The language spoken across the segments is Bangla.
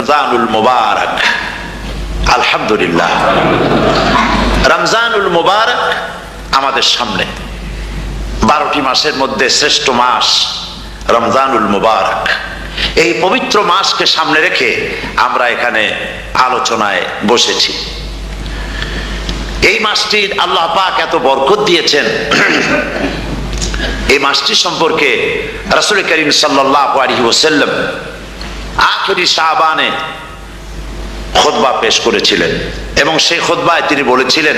রমজানুল মুবারক। আলহামদুলিল্লাহ, রমজানুল মুবারক আমাদের সামনে। 12টি মাসের মধ্যে শ্রেষ্ঠ মাস রমজানুল মুবারক। এই পবিত্র মাসকে সামনে রেখে আমরা এখানে আলোচনায় বসেছি। এই মাসটির আল্লাহ পাক এত বরকত দিয়েছেন। এই মাসটি সম্পর্কে রাসূল করিম সাল্লাল্লাহু আলাইহি ওয়াসাল্লাম আখিরি শাবানে খুতবা পেশ করেছিলেন এবং সেই খুতবায় তিনি বলেছিলেন,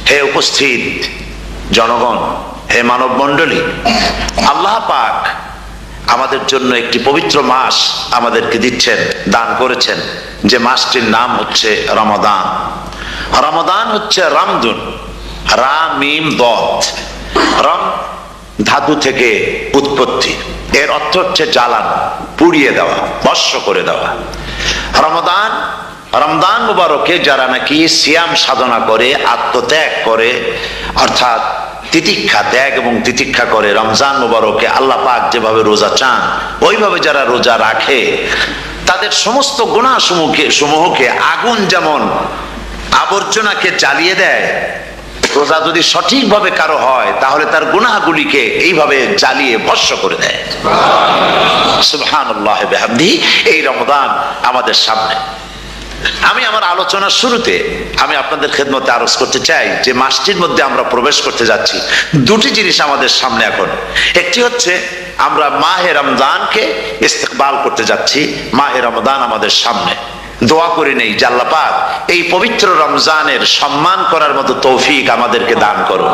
হে উপস্থিত জনগণ, হে মানব মণ্ডলী, আল্লাহ পাক আমাদের জন্য একটি পবিত্র মাস আমাদেরকে দিচ্ছেন, দান করেছেন, যে মাসটির নাম হচ্ছে রমাদান। রমাদান হচ্ছে রামদুন, রা মিম দত। রম ধাতু থেকে উৎপত্তি, এর অর্থ হচ্ছে জ্বালান, পুড়িয়ে দেওয়া, ভস্ম করে দেওয়া। রমাদান, রমজান মুবারকে যারা নাকি সিয়াম সাধনা করে, আত্মত্যাগ করে, অর্থাৎ তিতিক্ষা, ত্যাগ এবং তিতিক্ষা করে, রমজান মুবারকে আল্লাহ পাক যেভাবে রোজা চান ওইভাবে যারা রোজা রাখে, তাদের সমস্ত গুনাহ সমূহকে আগুন যেমন আবর্জনাকে জ্বালিয়ে দেয়, রোজা যদি সঠিকভাবে কারো হয় তাহলে তার গুনাহগুলিকে এইভাবে জ্বালিয়ে ভস্ম করে দেয়। সুবহানাল্লাহ বিহামদিহি। এই রমাদান আমাদের সামনে। আমি আমার আলোচনার শুরুতে আমি আপনাদের খেদমতে আরজ করতে চাই যে মাসটির মধ্যে আমরা প্রবেশ করতে যাচ্ছি, দুটি জিনিস আমাদের সামনে এখন। একটি হচ্ছে আমরা মাহে রমজানকে ইস্তেকবাল করতে যাচ্ছি। মাহে রমজান আমাদের সামনে। দোয়া করে নেই যে আল্লাহ পাক এই পবিত্র রমজানের সম্মান করার মতো তৌফিক আমাদেরকে দান করো,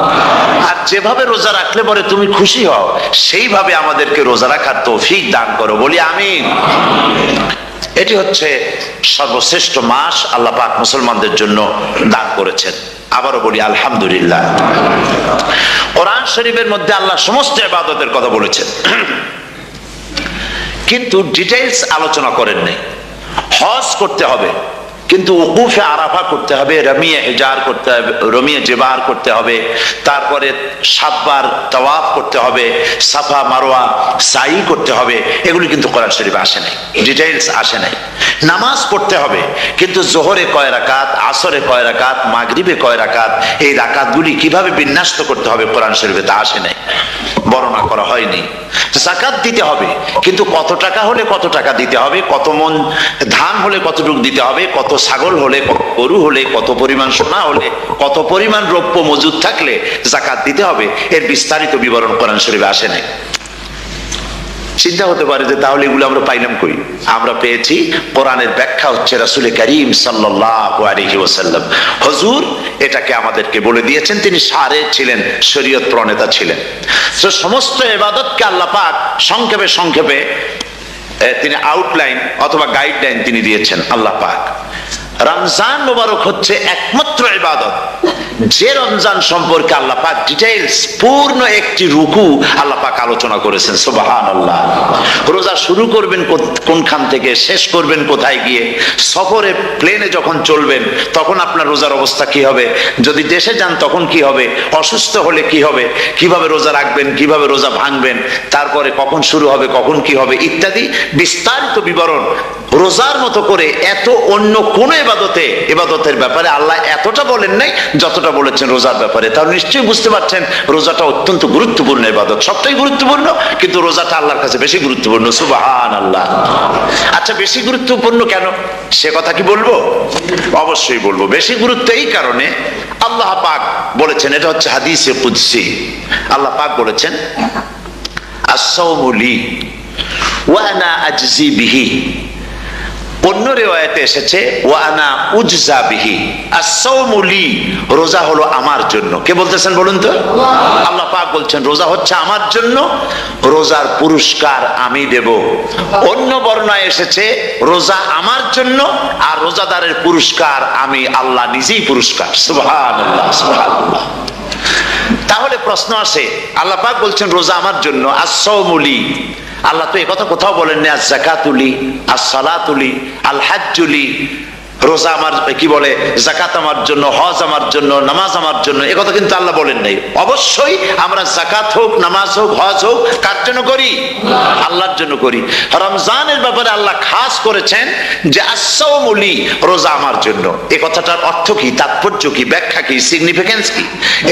আর যেভাবে রোজা রাখলে পরে তুমি খুশি হও সেইভাবে আমাদেরকে রোজা রাখার তৌফিক দান করো, বলি আমিন। এটি হচ্ছে সর্বশ্রেষ্ঠ মাস আল্লাহ পাক মুসলমানদের জন্য দান করেছেন। আবারও বলি আলহামদুলিল্লাহ। কোরআন শরীফের মধ্যে আল্লাহ সমস্ত ইবাদতের কথা বলেছেন, কিন্তু ডিটেইলস আলোচনা করেন নাই। হজ করতে হবে, কিন্তু উকুফে আরাফা করতে হবে, রমিয়ে হিজার করতে হবে, রমিয়ে জেবার করতে হবে, তারপরে 7 বার তাওয়াফ করতে হবে, সাফা মারওয়া সাই করতে হবে। এগুলি কিন্তু কোরআন শরীফে আসে নাই, ডিটেইলস আসে নাই। নামাজ পড়তে হবে, কিন্তু জোহরে কয় রাকাত, আসরে কয় রাকাত, মাগরিবে কয় রাকাত, এই রাকাতগুলি কিভাবে বিন্যস্ত করতে হবে কোরআন শরীফে তা আসে নাই, বর্ণনা করা হয়নি। যাকাত দিতে হবে, কিন্তু কত টাকা হলে কত টাকা দিতে হবে, কত মন ধান হলে কতটুকু দিতে হবে, কত ছাগল হলে, কত গরু হলে, কত পরিমাণ সোনা হলে, কত পরিমাণ রৌপ্য মজুদ থাকলে যাকাত দিতে হবে, এর বিস্তারিত বিবরণ কোরআন শরীফে আসে নাই। চিন্তা হতে পারে যে তাহলে এগুলো আমরা পাইলাম কই? আমরা পেয়েছি কোরআনের ব্যাখ্যা হচ্ছে রাসূল করিম সাল্লাল্লাহু আলাইহি ওয়াসাল্লাম। হুজুর এটাকে আমাদেরকে বলে দিয়েছেন, তিনি সারে ছিলেন, শরীয়ত প্রণেতা ছিলেন। তো সমস্ত ইবাদতকে আল্লাহ পাক সংক্ষেপে সংক্ষেপে তিনি আউটলাইন অথবা গাইডলাইন তিনি দিয়েছেন আল্লাহ পাক। রমজান মুবারক হচ্ছে একমাত্র ইবাদত যে রমজান সম্পর্কে আল্লাহ পাক ডিটেইলস পূর্ণ একটি রুকু আল্লাহ পাক আলোচনা করেছেন। সুবহানাল্লাহ। রোজা শুরু করবেন কোনখান থেকে, শেষ করবেন কোথায় গিয়ে, সফরে প্লেনে যখন চলবেন তখন আপনার রোজার অবস্থা কি হবে, যদি দেশে যান তখন কি হবে, অসুস্থ হলে কি হবে, কিভাবে রোজা রাখবেন, কিভাবে রোজা ভাঙবেন, তারপরে কখন শুরু হবে, কখন কি হবে ইত্যাদি বিস্তারিত বিবরণ। রোজার মতো করে এত অন্য কোন ইবাদতের ব্যাপারে আল্লাহ এতটা বলেন নাই যতটা বলেছেন রোজার ব্যাপারে। তাহলে নিশ্চয়ই বুঝতে পারছেন রোজাটা অত্যন্ত গুরুত্বপূর্ণ ইবাদত। সবটাই গুরুত্বপূর্ণ, কিন্তু রোজাটা আল্লাহর কাছে বেশি গুরুত্বপূর্ণ। সুবহানাল্লাহ। আচ্ছা, বেশি গুরুত্বপূর্ণ কেন সে কথা কি বলবো? অবশ্যই বলবো। বেশি গুরুত্ব এই কারণে, আল্লাহ পাক বলেছেন, এটা হচ্ছে হাদিসে কুদসি। আল্লাহ পাক বলেছেন, আস-সাওমু লি ওয়া আনা আজজি বিহি। অন্য রিওয়ায়াতে এসেছে ওয়া আনা উজজা বিহি। আস-সাওমু লি, রোজা হলো আমার জন্য। কে বলতেছেন বলুন তো? আল্লাহ পাক বলছেন রোজা হচ্ছে আমার জন্য, রোজার পুরস্কার আমি দেব। অন্য বর্ণনায় এসেছে রোজা আমার জন্য আর রোজাদারের পুরস্কার আমি আল্লাহ নিজেই পুরস্কার। সুবহানাল্লাহ, সুবহানাল্লাহ। তাহলে প্রশ্ন আসে, আল্লাহ পাক বলছেন রোজা আমার জন্য, আস-সাওমু লি। আল্লাহ তো এই কথা কোথাও বলেননি আস-যাকাতুলি, আস-সালাতুলি, আল-হাজ্জুলি, রোজা আমার কি বলে, যাকাত আমার জন্য, হজ আমার জন্য, নামাজ আমার জন্য, এ কথা কিন্তু আল্লাহ বলেন নাই। অবশ্যই আমরা যাকাত হোক, নামাজ হোক, হজ হোক কার জন্য করি? আল্লাহর জন্য করি। রমজানের ব্যাপারে আল্লাহ খাস করেছেন যে আস-সাওমু লি, রোজা আমার জন্য। এই কথাটার অর্থ কি, তাৎপর্য কি, ব্যাখ্যা কি, সিগনিফিকেন্স কি?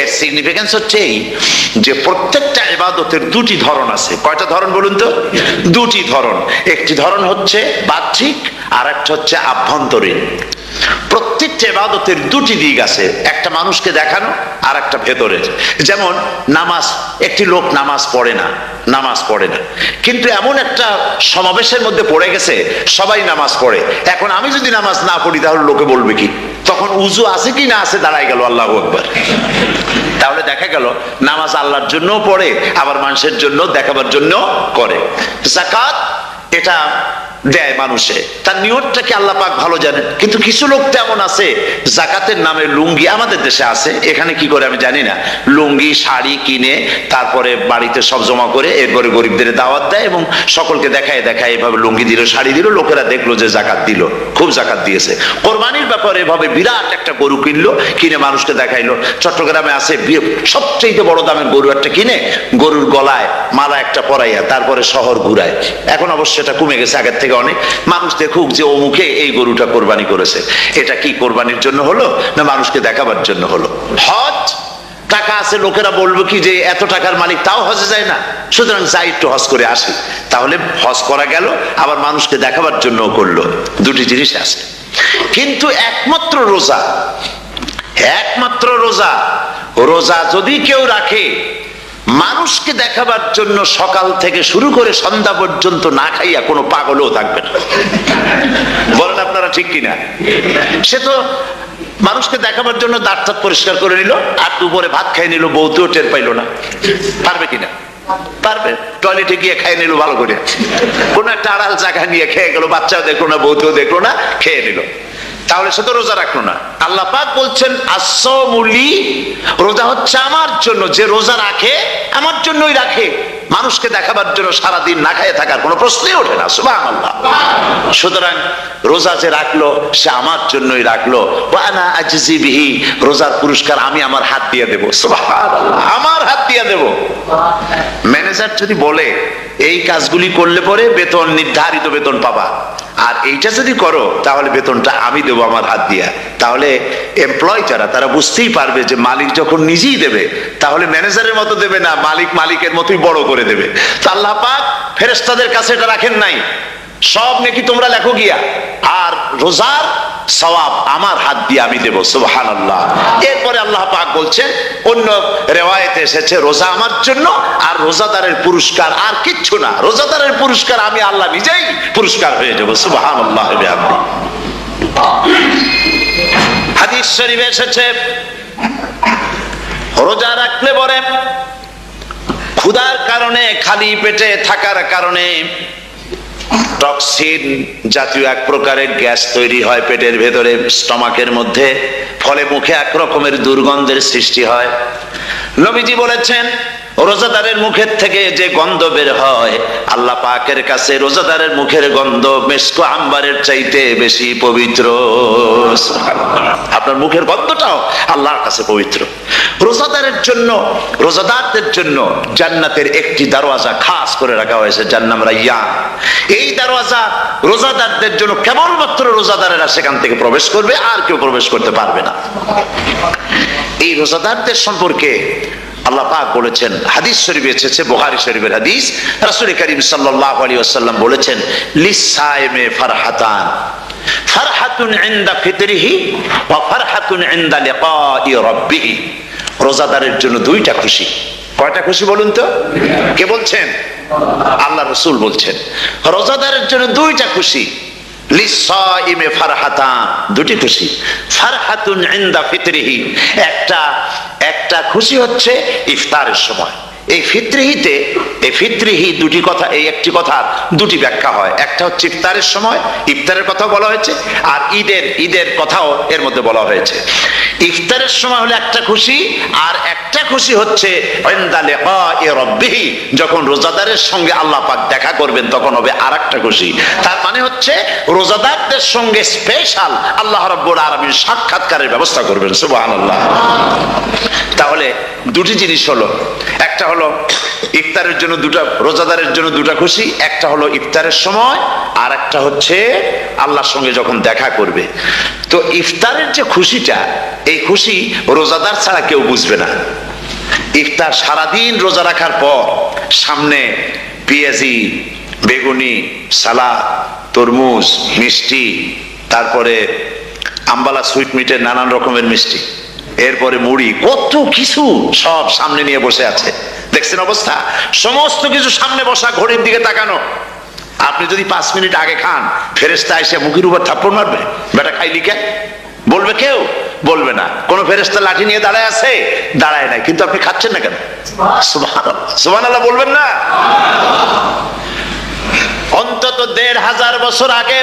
এর সিগনিফিকেন্স হচ্ছে এই যে প্রত্যেকটা ইবাদতের দুটি ধরন আছে। কয়টা ধরন বলুন তো? দুটি ধরন। একটি ধরন হচ্ছে বাহ্যিক, আর একটা হচ্ছে আভ্যন্তরীণ। প্রত্যেকটা ইবাদতের দুটি দিক আছে, একটা মানুষকে দেখানো আর একটা ভেতরের। যেমন নামাজ, একটি লোক নামাজ পড়ে না, কিন্তু এমন একটা সমাবেশের মধ্যে পড়ে গেছে, সবাই নামাজ পড়ে। এখন আমি যদি নামাজ না পড়ি তাহলে লোকে বলবে কি? তখন উজু আছে কি না আছে দাঁড়ায় গেল, আল্লাহু আকবার। তাহলে দেখা গেল নামাজ আল্লাহর জন্য পড়ে, আবার মানুষের জন্য দেখাবার জন্য করে। যাকাত এটা দেয় মানুষে, তার নিয়তটাকে আল্লাহ পাক ভালো জানেন। কিন্তু কিছু লোক তেমন আছে, যাকাতের নামে লুঙ্গি, আমাদের দেশে আছে, এখানে কি করে আমি জানি না, লুঙ্গি শাড়ি কিনে তারপরে বাড়িতে সব জমা করে এরপরে গরিবদের দাওয়াত দেয় এবং সকলকে দেখায় এভাবে লুঙ্গি দিল, শাড়ি দিল, লোকেরা দেখলো যে যাকাত দিল, খুব যাকাত দিয়েছে। কোরবানির ব্যাপারে এভাবে বিরাট একটা গরু কিনলো, কিনে মানুষকে দেখাইলো। চট্টগ্রামে আছে সবচেয়ে বড় দামের গরু একটা কিনে গরুর গলায় মালা একটা পরাইয়া তারপরে শহর ঘুরায়। এখন অবশ্য এটা কমে গেছে আগের থেকে অনেক। মানুষ দেখুক যে অমুকে এই গরুটা কোরবানি করেছে। এটা কি কোরবানির জন্য হলো না মানুষকে দেখাবার জন্য হলো? হজ, টাকা আছে, লোকেরা বলবো কি যে এত টাকার মালিক তাও হজে যায় না, সুতরাং যাই একটু হজ করে আসি। তাহলে হজ করা গেল, আবার মানুষকে দেখাবার জন্য করলো। দুটি জিনিস আছে। কিন্তু একমাত্র রোজা যদি কেউ রাখে মানুষকে দেখাবার জন্য, সকাল থেকে শুরু করে সন্ধ্যা পর্যন্ত না খাইয়া কোনো পাগলও থাকবে না। বলেন আপনারা ঠিক কিনা? সে তো মানুষকে দেখাবার জন্য দাঁত পরিষ্কার করে নিল, আর দুপুরে ভাত খাই নিল, বউতেও টের পাইল না। পারবে কিনা? পারবে। টয়লেটে গিয়ে খাই নিল ভালো করে, কোন একটা আড়াল জায়গা নিয়ে খেয়ে গেল, বাচ্চাও দেখলো না, বউতেও দেখলো না, খেয়ে নিল। তাহলে সে তো রোজা রাখলো না। আল্লাহ পাক বলছেন আস-সাওমু লি, রোজা হচ্ছে আমার জন্য। যে রোজা রাখে আমার জন্যই রাখে, মানুষকে দেখাবার জন্য সারাদিন না খেয়ে থাকার কোনো প্রশ্নই ওঠে না। সুবহানাল্লাহ। সুতরাং রোজা যে রাখলো সে আমার জন্যই রাখলো। ওয়া আনা আজজি বিহি, রোজার পুরস্কার আমি আমার হাত দিয়ে দেব। সুবহানাল্লাহ, আমার হাত দিয়ে দেব। ম্যানেজার যদি বলে এই কাজগুলি করলে পরে বেতন, নির্ধারিত বেতন পাবা, আর এইটা যদি করো তাহলে বেতনটা আমি দেবো আমার হাত দিয়া, তাহলে এমপ্লয় যারা তারা বুঝতেই পারবে যে মালিক যখন নিজেই দেবে তাহলে ম্যানেজারের মতো দেবে না, মালিক মালিকের মতোই বড় করে দেবে। তো আল্লাহ পাক ফেরেশতাদের কাছে এটা রাখেন নাই, সব নাকি তোমরা লেখো গিয়া, আর রোজার সওয়াব আমার হাত দিয়ে আমি দেব। সুবহানাল্লাহ। এরপরে আল্লাহ পাক বলছেন, অন্য রিওয়ায়াতে এসেছে রোজা আমার জন্য, আর রোজাদারের পুরস্কার আর কিচ্ছু না, রোজাদারের পুরস্কার আমি আল্লাহ নিজেই পুরস্কার হয়ে যাব। সুবহানাল্লাহ। হাদিস শরীফে এসেছে রোজা রাখলে পরে ক্ষুধার কারণে, খালি পেটে থাকার কারণে টক্সিন জাতীয় এক প্রকারের গ্যাস তৈরি হয় পেটের ভেতরে, স্টমাকের মধ্যে, ফলে মুখে এক রকমের দুর্গন্ধের সৃষ্টি হয়। নবীজি বলেছেন রোজাদারের মুখের থেকে যে গন্ধ বের হয় আল্লাহ পাকের কাছে রোজাদারের মুখের গন্ধ মেশক আম্বারের চাইতে বেশি পবিত্র। আপনার মুখের গন্ধটাও আল্লাহর কাছে পবিত্র। রোজাদারের জন্য, রোজাদারদের জন্য জান্নাতের একটি দরওয়াজা খাস করে রাখা হয়েছে, যার নাম রায়্যান। এই দরওয়াজা রোজাদারদের জন্য, কেবলমাত্র রোজাদারেরা সেখান থেকে প্রবেশ করবে, আর কেউ প্রবেশ করতে পারবে না। এই রোজাদারদের সম্পর্কে আল্লাহ পাক বলেছেন, হাদিস শরীফে এসেছে, বুখারী শরীফের হাদিস, রাসূল করিম সাল্লাল্লাহু আলাইহি ওয়াসাল্লাম বলেছেন লিস-সাইমে ফারহাতান, ফারহাতুন ইনদা ফিতরিহি ওয়া ফারহাতুন ইনদা লিকাই রাব্বিহি। রোজাদারের জন্য দুইটা খুশি। কয়টা খুশি বলুন তো? কে বলছেন? আল্লাহ রাসূল বলছেন রোজাদারের জন্য দুইটা খুশি। লিস-সাইমে ফারহাতান, দুটি খুশি। ফারহাতুন ইনদা ফিতরিহি, একটা খুশি হচ্ছে ইফতারের সময়। এই ফিতরিহিতে এই ফিতরিহি দুটি কথা, এই একটি কথা দুটি ব্যাখ্যা হয়। একটা হচ্ছে ইফতারের সময়, ইফতারের কথা বলা হয়েছে, আর ঈদের কথাও এর মধ্যে বলা হয়েছে। ইফতারের সময় হলে একটা খুশি, আর একটা খুশি হচ্ছে ইনদা লিকাই রাব্বিহি, যখন রোজাদারের সঙ্গে আল্লাহ পাক দেখা করবেন তখন হবে আরেকটা খুশি। তার মানে হচ্ছে রোজাদারদের সঙ্গে স্পেশাল আল্লাহ রাব্বুল আলামিন সাক্ষাৎকারের ব্যবস্থা করবেন। সুবহানাল্লাহ। তাহলে দুটি জিনিস হলো, একটা হলো ইফতারের জন্য দুটা, রোজাদারের জন্য দুটা খুশি, একটা হলো ইফতারের সময়, আর একটা হচ্ছে আল্লাহর সঙ্গে যখন দেখা করবে। তো ইফতারের যে খুশিটা, এই খুশি রোজাদার ছাড়া কেউ বুঝবে না। ইফতার সারাদিন রোজা রাখার পর সামনে পেঁয়াজি, বেগুনি, সালাদ, তরমুজ, মিষ্টি, তারপরে আম্বালা সুইট মিটের নানান রকমের মিষ্টি, এরপরে মুড়ি, কত কিছু সব সামনে নিয়ে বসে আছে। দেখছেন অবস্থা? সমস্ত কিছু সামনে বসা, ঘড়ির দিকে তাকানো। আপনি যদি 5 মিনিট আগে খান, ফেরেশতা এসে মুখের উপর থাপ্পড় মারবে, বেটা খাইলি কেন? বলবে কেউ? বলবে না। কোন ফেরেশতা লাঠি নিয়ে দাঁড়ায় আছে? দাঁড়ায় নাই, কিন্তু আপনি খাচ্ছেন না কেন? সুবহানাল্লাহ, সুবহানাল্লাহ বলবেন না? অন্তত 1500 বছর আগে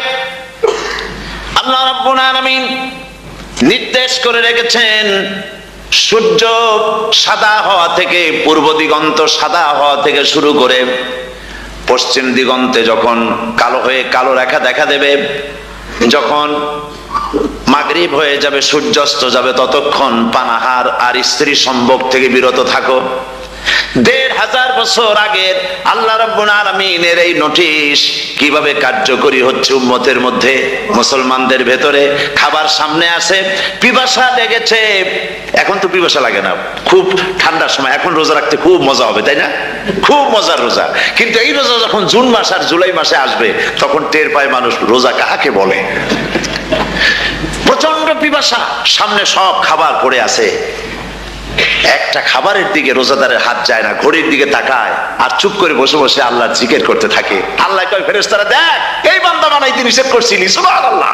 আল্লাহ রাব্বুল আলামিন নির্দেশ করে রেখেছেন, সূর্য সাদা হওয়া থেকে, পূর্ব দিগন্ত সাদা হওয়া থেকে শুরু করে পশ্চিম দিগন্তে যখন কালো হয়ে কালো রেখা দেখা দেবে, যখন মাগরিব হয়ে যাবে, সূর্যাস্ত যাবে, ততক্ষণ পানাহার আর স্ত্রী সম্ভোগ থেকে বিরত থাকো। 1500 বছর আগের আল্লাহ রাব্বুল আলামিনের এই নোটিশ কিভাবে কার্যকরী হচ্ছে উম্মতের মধ্যে, মুসলমানদের ভেতরে। খাবার সামনে আসে, পিপাসা লেগেছে, এখন তো পিপাসা লাগে না, খুব ঠান্ডার সময়, এখন রোজা রাখতে খুব মজা হবে, তাই না? খুব মজার রোজা। কিন্তু এই রোজা যখন জুন মাস আর জুলাই মাসে আসবে, তখন টের পায় মানুষ রোজা কাকে বলে। প্রচন্ড পিপাসা, সামনে সব খাবার পড়ে আছে, একটা খাবারের দিকে রোজাদারের হাত যায় না, ঘড়ির দিকে তাকায় আর চুপ করে বসে বসে আল্লাহর জিকির করতে থাকে। আল্লাহ কয়, ফেরেশতারা দেখ, এই বান্দা বানাইতে নিষেধ করছিলি। সুবহানাল্লাহ।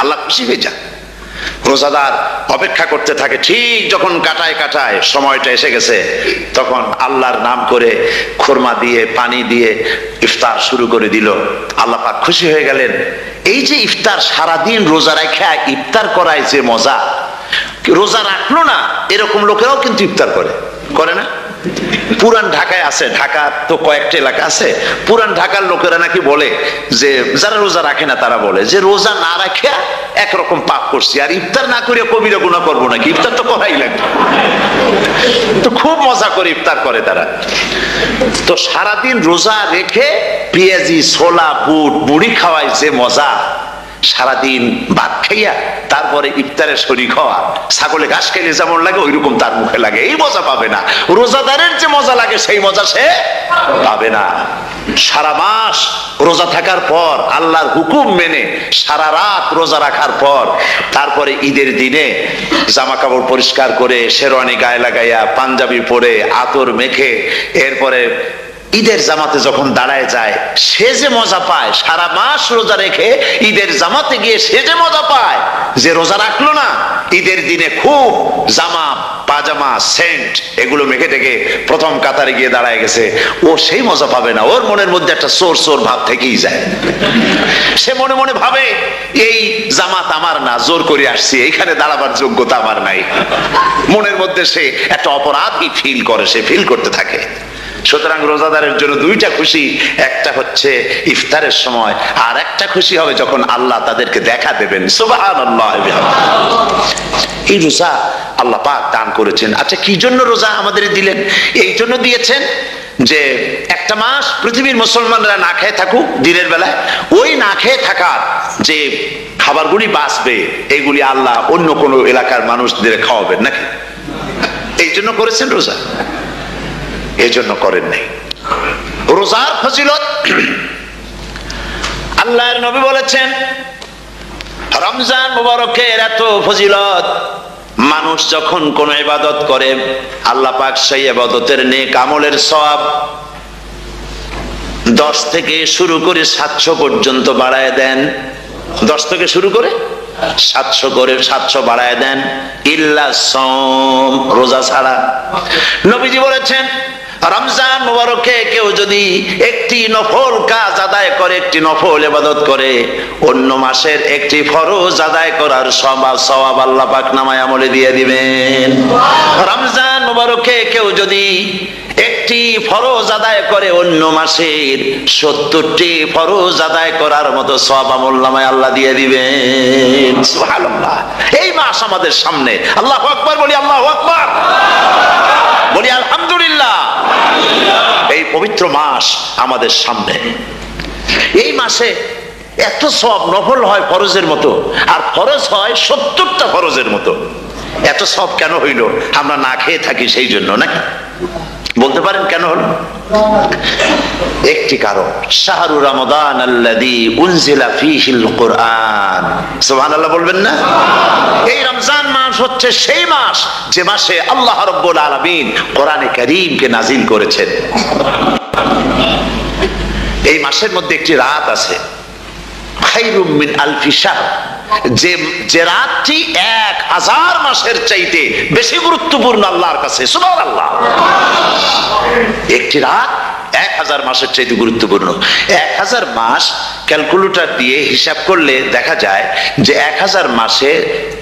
আল্লাহ খুশি হয়ে যায়। রোজাদার অপেক্ষা করতে থাকে, ঠিক যখন কাটায় কাটায় সময়টা এসে গেছে, তখন আল্লাহর নাম করে খুরমা দিয়ে, পানি দিয়ে ইফতার শুরু করে দিল। আল্লাহ পাক খুশি হয়ে গেলেন। এই যে ইফতার, সারাদিন রোজা রেখে ইফতার করায় যে মজা, রোজা রাখলো না এরকম লোকেরাও কিন্তু ইফতার করে না? পুরান ঢাকায় আছে, ঢাকা তো কয়েকটা এলাকা আছে, পুরান ঢাকার লোকেরা নাকি বলে যে, যারা রোজা রাখে না তারা বলে যে, রোজা না রাখে একরকম পাপ করছি, আর ইফতার না করে কবিরা গুনাহ করবো নাকি, ইফতার তো করাই লাগবে। তো খুব মজা করে ইফতার করে তারা। তো সারাদিন রোজা রেখে পেঁয়াজি, ছোলা, বুট, মুড়ি খাওয়ায় যে মজা, সারাদিন ভাত খাইয়া তারপরে ইফতারের শরীক হওয়া, ছাগলে ঘাস খাইলে যেমন লাগে ওইরকম তার মুখে লাগে, এই মজা পাবে না। রোজাদারের যে মজা লাগে সেই মজা সে পাবে না। সারা মাস রোজা থাকার পর, আল্লাহর হুকুম মেনে সারা রাত রোজা রাখার পর, তারপরে ঈদের দিনে জামা কাপড় পরিষ্কার করে, শেরওয়ানি গায়ে লাগাইয়া, পাঞ্জাবি পরে, আতর মেখে, এরপরে ঈদের জামাতে যখন দাঁড়ায় যায়, সে যে মজা পায়, সারা মাস রোজা রেখে ঈদের জামাতে গিয়ে সে যে মজা পায়, যে রোজা রাখলো না, ঈদের দিনে খুব জামা, পাজামা, সেন্ট এগুলো মেখে টেকে প্রথম কাতারে গিয়ে দাঁড়ায় গেছে, ও সেই মজা পাবে না। ওর মনের মধ্যে একটা চোর চোর ভাব থেকেই যায়। সে মনে মনে ভাবে, এই জামাত আমার না, জোর করে আসছি, এইখানে দাঁড়াবার যোগ্যতা আমার নাই। মনের মধ্যে সে একটা অপরাধী ফিল করে, সে ফিল করতে থাকে। সুতরাং রোজাদারের জন্য দুইটা খুশি, একটা হচ্ছে ইফতারের সময়, আর একটা খুশি হবে যখন আল্লাহ তাদেরকে দেখা দেবেন। সুবহানাল্লাহ। এই রোজা আল্লাহ পাক দান করেছেন। আচ্ছা, কি জন্য রোজা আমাদের দিলেন? এই জন্য দিয়েছেন যে একটা মাস পৃথিবীর মুসলমানরা না খেয়ে থাকুক দিনের বেলায়, ওই না খেয়ে থাকার যে খাবারগুলি বাঁচবে, এগুলি আল্লাহ অন্য কোনো এলাকার মানুষদের খাওয়াবেন নাকি? এই জন্য করেছেন রোজা, এই জন্য করেন নাই। রোজার ফজিলত আল্লাহর নবী বলেছেন, রমজান মুবারকের এত ফজিলত, মানুষ যখন কোন ইবাদত করে, আল্লাহ পাক সেই ইবাদতের নেক আমলের সওয়াব 10 থেকে শুরু করে 700 পর্যন্ত বাড়ায় দেন। 10 থেকে শুরু করে 700 বাড়ায় দেন, ইল্লা সাওম, রোজা ছাড়া। নবীজি বলেছেন, রমজান মুবারকে কেউ যদি একটি নফল কাজ আদায় করে, একটি নফল ইবাদত করে, অন্য মাসের একটি ফরজ আদায় করার সওয়াব আল্লাহ পাক নামায়ে আমলে দিয়ে দিবেন। রমজান মুবারকে কেউ যদি একটি ফরজ আদায় করে, অন্য মাসের 70টি ফরজ আদায় করার মতো সওয়াব আমলনামায় আল্লাহ দিয়ে দিবেন। সুবহানাল্লাহ। এই মাস আমাদের সামনে। আল্লাহু আকবার বলি, আল্লাহু আকবার বলি, আলহামদুলিল্লাহ। এই পবিত্র মাস আমাদের সামনে। এই মাসে এত সওয়াব, নফল হয় ফরজের মতো, আর ফরজ হয় 70টা ফরজের মতো। এত সওয়াব কেন হইল? আমরা না খেয়ে থাকি সেই জন্য নাকি? বলতে পারেন কেন হলো? একটি কারণ, শাহরু রমাদান আল্লাযী উনজিলা ফীহিল কুরআন। সুবহানাল্লাহ বলবেন না? এই রমজান মাস হচ্ছে সেই মাস যে মাসে আল্লাহ রাব্বুল আলামিন কোরআনে কারীমকে নাজিল করেছেন। এই মাসের মধ্যে একটি রাত আছে, খায়রুম মিন আলফি শাহর, যে রাতটি 1000 মাসের চাইতে বেশি গুরুত্বপূর্ণ আল্লাহর কাছে। সুবহানাল্লাহ। একটি রাত 1000 মাসের চাইতে গুরুত্বপূর্ণ। 1000 মাস ক্যালকুলেটর দিয়ে হিসাব করলে দেখা যায় যে 1000 মাসে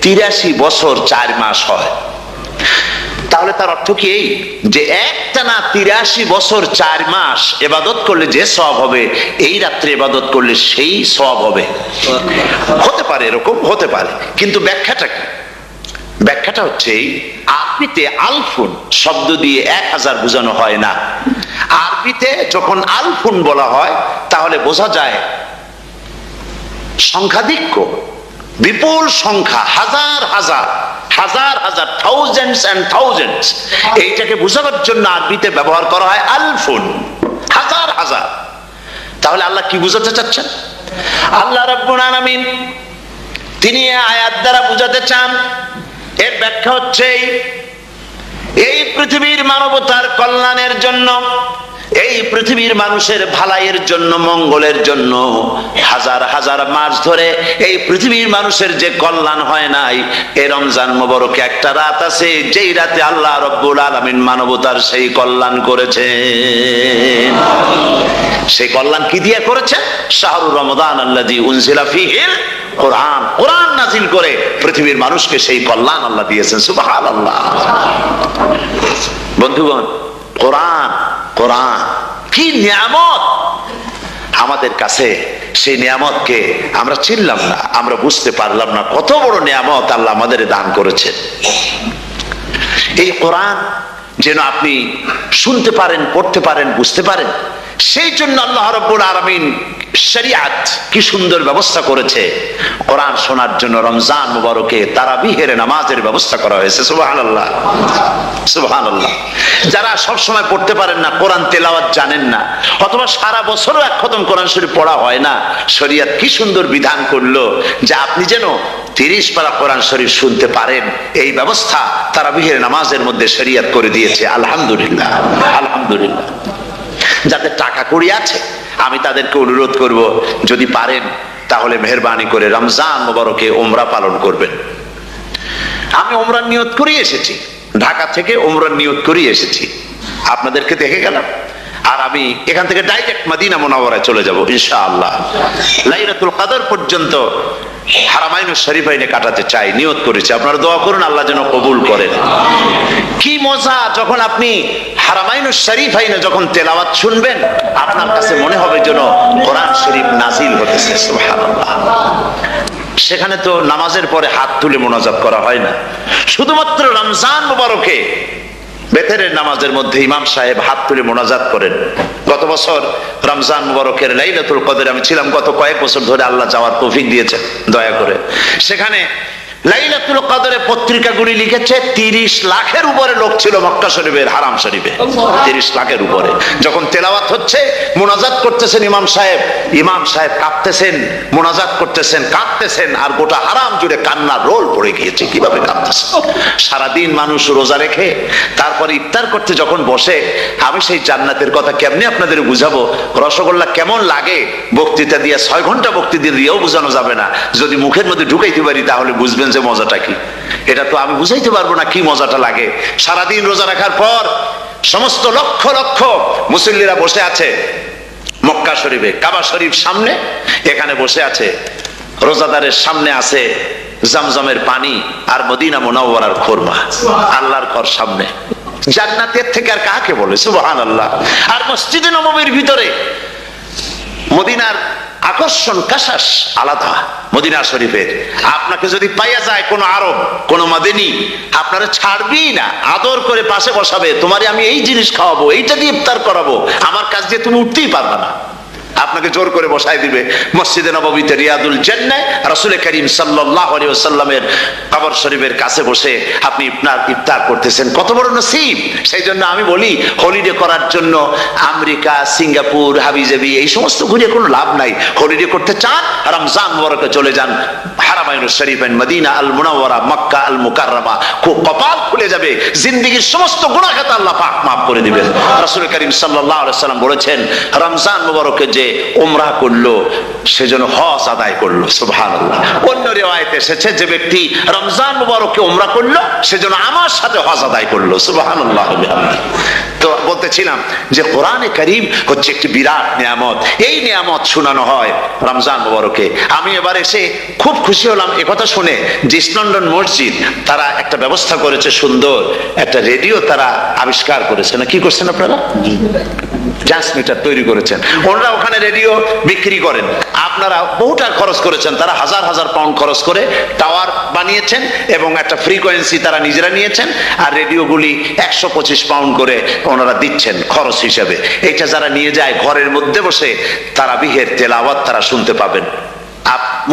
83 বছর 4 মাস হয়। তাহলে তার অর্থ কি এই যে একটানা 83 বছর 4 মাস ইবাদত করলে যে সওয়াব হবে, এই রাত্রে ইবাদত করলে সেই সওয়াব হবে? হতে পারে, এরকম হতে পারে, কিন্তু ব্যাখ্যাটা কি? ব্যাখ্যাটা হচ্ছে আরবিতে আলফুন শব্দ দিয়ে 1000 বোঝানো হয় না। আরবিতে যখন আলফুন বলা হয় তাহলে বোঝা যায় সংখ্যাধিক্য, বিপুল সংখ্যা, হাজার হাজার হাজার হাজার, থাউজেন্ডস এন্ড থাউজেন্ডস। এইটাকে বোঝানোর জন্য আরবিতে ব্যবহার করা হয় আলফুন, হাজার হাজার। তাহলে আল্লাহ কি বুঝাতে চাচ্ছেন? আল্লাহ রাব্বুল আলামিন তিনি আয়াত দ্বারা বুঝাতে চান, এর ব্যাখ্যা হচ্ছে এই পৃথিবীর মানবতার কল্যাণের জন্য, এই পৃথিবীর মানুষের ভালাইয়ের জন্য, মঙ্গলের জন্য হাজার হাজার মাস ধরে এই পৃথিবীর মানুষের যে কল্যাণ হয় নাই, এই রমজান মুবারকে একটা রাত আছে যেই রাতে আল্লাহ রাব্বুল আলামিন মানবতার সেই কল্যাণ করেছেন। সেই কল্যাণ কি দিয়ে করেছেন? শাহরু রমাদান আল্লাযী উনজিলা ফীহিল কোরআন, কোরআন নাজিল করে পৃথিবীর মানুষকে সেই কল্যাণ আল্লাহ দিয়েছেন। সুবহানাল্লাহ। বন্ধুগণ, কোরআন, কোরআন কি নিয়ামত আমাদের কাছে! সেই নিয়ামতকে আমরা চিনলাম না, আমরা বুঝতে পারলাম না কত বড় নিয়ামত আল্লাহ আমাদের দান করেছেন। এই কোরআন যেন আপনি শুনতে পারেন, পড়তে পারেন, বুঝতে পারেন, সেই জন্য আল্লাহ রাব্বুল আলামিন শরিয়াত কি সুন্দর ব্যবস্থা করেছে। কোরআন শোনার জন্য রমজান মুবারকে তারাবিহের নামাজের ব্যবস্থা করা হয়েছে। সুবহানাল্লাহ, সুবহানাল্লাহ। যারা সব সময় পড়তে পারেন না, কোরআন তেলাওয়াত জানেন না, অথবা সারা বছরও এক খতম কোরআন শরীফ পড়া হয় না, শরিয়াত কি সুন্দর বিধান করলো যে আপনি যেন 30 পারা কোরআন শরীফ শুনতে পারেন। এই ব্যবস্থা তারাবিহের নামাজের মধ্যে শরিয়াত করে দিয়েছে। আলহামদুলিল্লাহ, আলহামদুলিল্লাহ। যাদের টাকা কড়ি আছে আমি তাদেরকে অনুরোধ করব, যদি পারেন তাহলে মেহেরবানি করে রমজান মুবারকে উমরা পালন করবেন। আমি উমরার নিয়ত করে এসেছি, ঢাকা থেকে উমরার নিয়ত করে এসেছি, আপনাদেরকে দেখে গেলাম। আর আমি এখান থেকে ডাইরেক্ট মদিনা মুনাওয়ারায় চলে যাব ইনশাআল্লাহ। লাইলাতুল কদর পর্যন্ত হারামাইনুশ শরীফাইনে কাটাতে চাই, নিয়ত করেছি। আপনারা দোয়া করুন আল্লাহ যেন কবুল করেন। কি মজা যখন আপনি হারামাইনুশ শরীফাইনে যখন তেলাওয়াত শুনবেন, আপনার কাছে মনে হবে যেন কোরআন শরীফ নাজিল হতেছে। সুবহানাল্লাহ। সেখানে তো নামাজের পরে হাত তুলে মোনাজাত করা হয় না, শুধুমাত্র রমজান মুবারকে বেতেরের নামাজের মধ্যে ইমাম সাহেব হাত তুলে মোনাজাত করেন। গত বছর রমজান মুবারকের লাইলাতুল কদরে আমি ছিলাম, গত কয়েক বছর ধরে আল্লাহ যাওয়ার তৌফিক দিয়েছেন দয়া করে। সেখানে লাইলাতুল কদরে পত্রিকাগুলি লিখেছে 30 লাখের উপরে লোক ছিল মক্কা শরীফের, হারাম শরীফে 30 লাখের উপরে। যখন তেলাওয়াত হচ্ছে, মোনাজাত করতেছেন ইমাম সাহেব কাঁদতেছেন, মোনাজাত করতেছেন, কাঁদতেছেন, আর গোটা হারাম জুড়ে কান্নার রোল পড়ে গিয়েছে। কিভাবে কাঁদতেছে! সারাদিন মানুষ রোজা রেখে তারপরে ইফতার করতে যখন বসে, আমি সেই জান্নাতের কথা কেমনে আপনাদের বুঝাবো? রসগোল্লা কেমন লাগে বক্তৃতা দিয়ে 6 ঘন্টা বক্তৃতা দিয়েও বোঝানো যাবে না। যদি মুখের মধ্যে ঢুকাইতে পারি তাহলে বুঝবেন যে মজাটা কি। এটা তো আমি বুঝাইতে পারবো না কি মজাটা লাগে। সারাদিন রোজা রাখার পর সমস্ত লক্ষ লক্ষ মুসল্লিরা বসে আছে মক্কা শরীফে, কাবা শরীফ সামনে, এখানে বসে আছে। রোজাদারের সামনে আছে জমজমের পানি আর মদিনা মুনাওয়ারার খুরমা, আল্লাহর ঘর সামনে। জান্নাতের থেকে আর কাকে বলে, সুবহানাল্লাহ। আর মসজিদে নববীর ভিতরে মদিনার আকর্ষণ কাশাস আলাদা। মদিনা শরীফের আপনাকে যদি পাইয়া যায় কোন আরব, কোন মাদিনী, আপনারা ছাড়বেই না, আদর করে পাশে বসাবে, তোমারে আমি এই জিনিস খাওয়াবো, এইটা দিয়ে ইফতার করাবো, আমার কাছ দিয়ে তুমি উঠতেই পারবে না, আপনাকে জোর করে বসায় দিবে। মসজিদে নববীতে রিয়াদুল জান্নাহ রাসূল করিম সাল্লাল্লাহু আলাইহি ওয়াসাল্লামের কবর শরীফের কাছে বসে আপনি ইফতার করতেছেন, কত বড় নসিব। সেই জন্য আমি বলি, হলিডে করার জন্য আমেরিকা, সিঙ্গাপুর, হাবিজাবি এই সমস্ত ঘুরে কোনো লাভ নাই। হলিডে করতে চান, রমজান মুবারকে চলে যান হারামাইনুশ শরীফাইন, মদিনা আল মুনাওয়ারা, মক্কা আল মুকাররমা। কপাল খুলে যাবে, জিন্দেগীর সমস্ত গুনাহ খাতা আল্লাহ পাক মাফ করে দিবেন। রাসূল করিম সাল্লাল্লাহু আলাইহি ওয়াসাল্লাম বলেছেন, রমজান মুবারকে যে উমরা করলো সেজন্য হজ আদায় করলো, সুবহানাল্লাহ। অন্য রিওয়ায়াতে এসেছে, যে ব্যক্তি রমজান মুবারকে উমরা করলো সেজন্য আমার সাথে হজ আদায় করলো, সুবহানাল্লাহ। তো বলতেছিলাম যে কোরআনে কারীম হচ্ছে একটি বিরাট নিয়ামত। এই নিয়ামত শোনানো হয় রমজান মুবারকে। আমি এবার এসে খুব খুশি হলাম একথা শুনে যে ইস্ট লন্ডন মসজিদ তারা একটা ব্যবস্থা করেছে, সুন্দর একটা রেডিও তারা আবিষ্কার করেছে, না কি করছেন আপনারা? ট্রান্সমিটার তৈরি করেছেন। ওনারা ওখানে রেডিও বিক্রি করেন, আপনারা বহুটা খরচ করেছেন, তারা হাজার হাজার পাউন্ড খরচ করে টাওয়ার বানিয়েছেন এবং একটা ফ্রিকোয়েন্সি তারা নিজেরা নিয়েছেন, আর রেডিওগুলি 125 পাউন্ড করে ওনারা দিচ্ছেন খরচ হিসেবে। এটা যারা নিয়ে যায় ঘরের মধ্যে বসে তারাবিহের তেলাওয়াত তারা শুনতে পাবেন।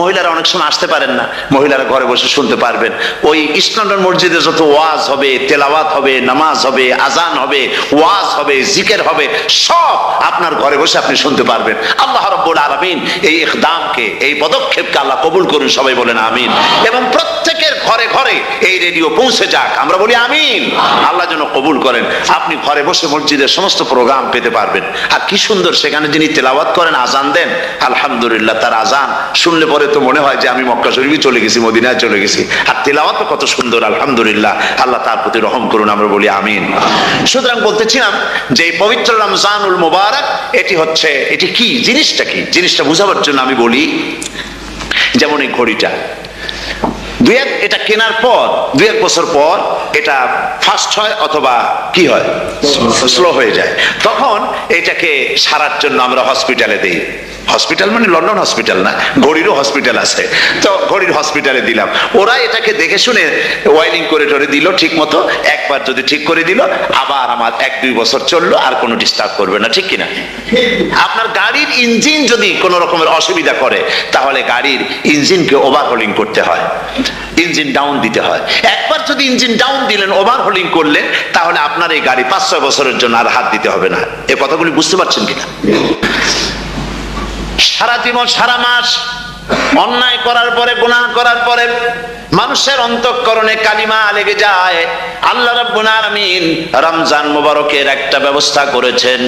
মহিলারা অনেক সময় আসতে পারেন না, মহিলারা ঘরে বসে শুনতে পারবেন। ওই ইস্ট লন্ডন মসজিদে যত ওয়াজ হবে, তেলাওয়াত হবে, নামাজ হবে, আজান হবে, ওয়াজ হবে, জিকির হবে, সব আপনার ঘরে বসে আপনি শুনতে পারবেন। আল্লাহ রাব্বুল আলামিন এই ইকদামকে, এই পদক্ষেপকে আল্লাহ কবুল করুন, সবাই বলেন আমিন। এবং প্রত্যেকের ঘরে ঘরে এই রেডিও পৌঁছে যাক, আমরা বলি আমিন। আল্লাহ যেন কবুল করেন। আপনি ঘরে বসে মসজিদের সমস্ত প্রোগ্রাম পেতে পারবেন। আর কি সুন্দর, সেখানে যিনি তেলাওয়াত করেন, আজান দেন, আলহামদুলিল্লাহ, তার আজান শুনলে পরে তো মনে হয় যে আমি মক্কা শরীফে চলে গেছি, মদিনায় চলে গেছি। আর তেলাওয়াত কত সুন্দর, আলহামদুলিল্লাহ। আল্লাহ তার প্রতি রহম করুন, আমরা বলি আমিন। সুতরাং বলতেছিলাম যে এই পবিত্র রমজানুল মুবারক, এটি কি, জিনিসটা কি, জিনিসটা বুঝাবার জন্য আমি বলি, যেমন এই ঘড়িটা এটা কেনার পর 2-1 বছর পর এটা ফাস্ট হয় অথবা কি হয়, স্লো হয়ে যায়। তখন এটাকে সারার জন্য আমরা হসপিটালে দিই। হসপিটাল মানে লন্ডন হসপিটাল না, ঘড়িরও হসপিটাল আছে। তো ঘড়ির হসপিটালে দিলাম, ওরা এটাকে দেখে শুনে ওয়াইলিং করে টরে দিল ঠিক মতো। একবার যদি ঠিক করে দিল, আবার আমার 1-2 বছর চললো, আর কোনো ডিস্টার্ব করবে না, ঠিক কিনা? আপনার গাড়ির ইঞ্জিন যদি কোনো রকমের অসুবিধা করে, তাহলে গাড়ির ইঞ্জিনকে ওভারহোলিং করতে হয়, ইঞ্জিন ডাউন দিতে হয়। একবার যদি ইঞ্জিন ডাউন দিলেন, ওভারহোলিং করলেন, তাহলে আপনার এই গাড়ি 5-6 বছরের জন্য আর হাত দিতে হবে না। এই কথাগুলি বুঝতে পারছেন কিনা? সারা জীবন, সারা মাস অন্যায় করার পরে, গুনাহ করার পরে মানুষের অন্তঃকরণে কালিমা লেগে যায়। আল্লাহ রাব্বুল আলামিন রমজান মুবারকের একটা ব্যবস্থা করেছেন,